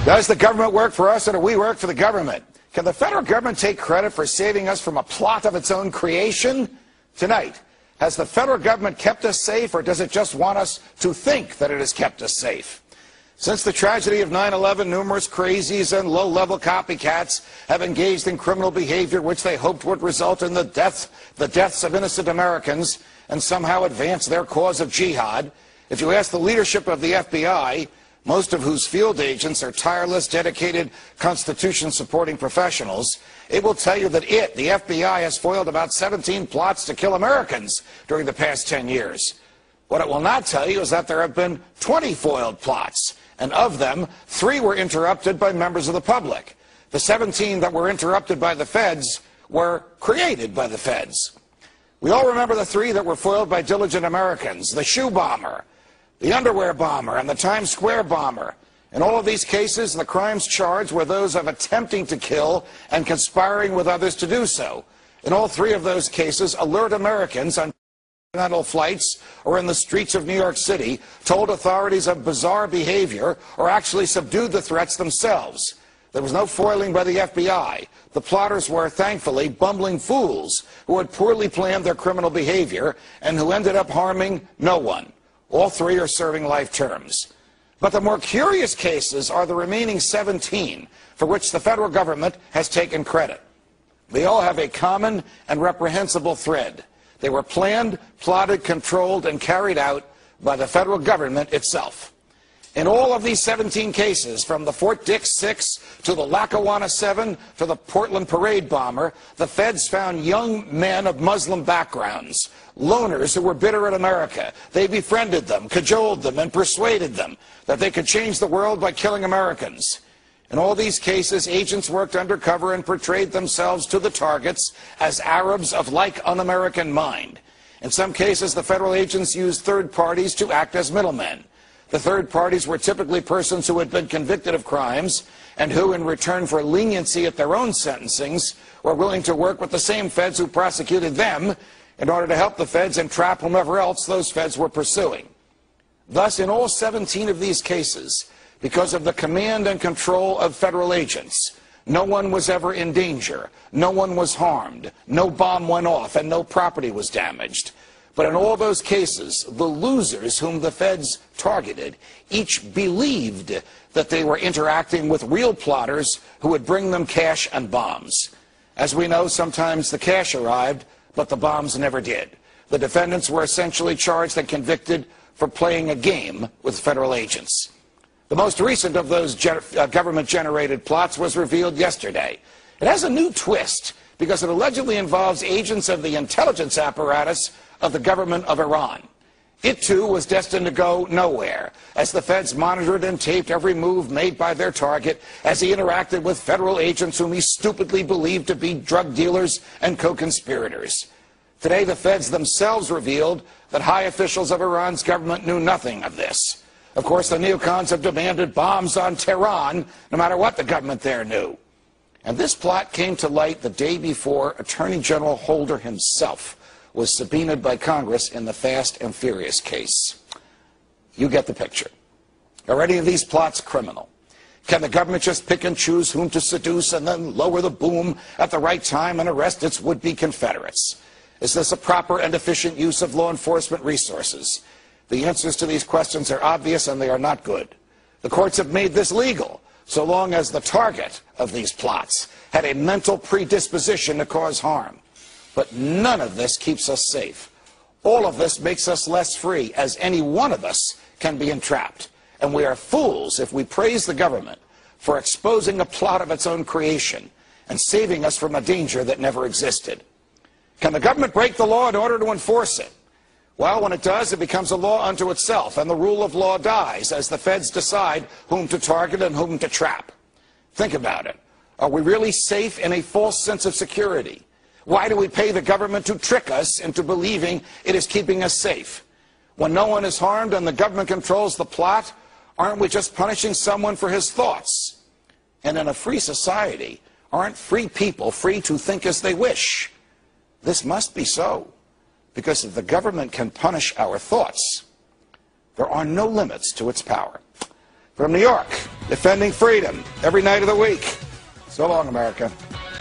Does the government work for us or do we work for the government? Can the federal government take credit for saving us from a plot of its own creation? Tonight, has the federal government kept us safe, or does it just want us to think that it has kept us safe? Since the tragedy of 9/11, numerous crazies and low-level copycats have engaged in criminal behavior which they hoped would result in the deaths of innocent Americans and somehow advance their cause of jihad. If you ask the leadership of the FBI, most of whose field agents are tireless, dedicated, Constitution-supporting professionals, it will tell you that the FBI, has foiled about 17 plots to kill Americans during the past 10 years. What it will not tell you is that there have been 20 foiled plots, and of them, 3 were interrupted by members of the public. The 17 that were interrupted by the feds were created by the feds. We all remember the 3 that were foiled by diligent Americans: the shoe bomber, the underwear bomber, and the Times Square bomber. In all of these cases, the crimes charged were those of attempting to kill and conspiring with others to do so. In all 3 of those cases, alert Americans on continental flights or in the streets of New York City told authorities of bizarre behavior or actually subdued the threats themselves. There was no foiling by the FBI. The plotters were, thankfully, bumbling fools who had poorly planned their criminal behavior and who ended up harming no one. All 3 are serving life terms. But the more curious cases are the remaining 17 for which the federal government has taken credit. They all have a common and reprehensible thread. They were planned, plotted, controlled, and carried out by the federal government itself. In all of these 17 cases, from the Fort Dix 6 to the Lackawanna 7 to the Portland Parade bomber, the feds found young men of Muslim backgrounds, loners who were bitter at America. They befriended them, cajoled them, and persuaded them that they could change the world by killing Americans. In all these cases, agents worked undercover and portrayed themselves to the targets as Arabs of like un-American mind. In some cases, the federal agents used third parties to act as middlemen. The third parties were typically persons who had been convicted of crimes and who, in return for leniency at their own sentencings, were willing to work with the same feds who prosecuted them in order to help the feds entrap whomever else those feds were pursuing. Thus, in all 17 of these cases, because of the command and control of federal agents, no one was ever in danger, no one was harmed, no bomb went off, and no property was damaged. But in all those cases, the losers whom the feds targeted each believed that they were interacting with real plotters who would bring them cash and bombs. As we know, sometimes the cash arrived, but the bombs never did. The defendants were essentially charged and convicted for playing a game with federal agents. The most recent of those government-generated plots was revealed yesterday. It has a new twist because it allegedly involves agents of the intelligence apparatus of the government of Iran. It, too, was destined to go nowhere, as the feds monitored and taped every move made by their target as he interacted with federal agents whom he stupidly believed to be drug dealers and co-conspirators. Today, the feds themselves revealed that high officials of Iran's government knew nothing of this. Of course, the neocons have demanded bombs on Tehran, no matter what the government there knew. And this plot came to light the day before Attorney General Holder himself was subpoenaed by Congress in the Fast and Furious case. You get the picture. Are any of these plots criminal? Can the government just pick and choose whom to seduce and then lower the boom at the right time and arrest its would-be Confederates? Is this a proper and efficient use of law enforcement resources? The answers to these questions are obvious, and they are not good. The courts have made this legal, so long as the target of these plots had a mental predisposition to cause harm. But none of this keeps us safe. All of this makes us less free, as any one of us can be entrapped. And we are fools if we praise the government for exposing a plot of its own creation and saving us from a danger that never existed. Can the government break the law in order to enforce it? Well, when it does, it becomes a law unto itself, and the rule of law dies as the feds decide whom to target and whom to trap. Think about it. Are we really safe in a false sense of security? Why do we pay the government to trick us into believing it is keeping us safe? When no one is harmed and the government controls the plot, aren't we just punishing someone for his thoughts? And in a free society, aren't free people free to think as they wish? This must be so, because if the government can punish our thoughts, there are no limits to its power. From New York, defending freedom every night of the week. So long, America.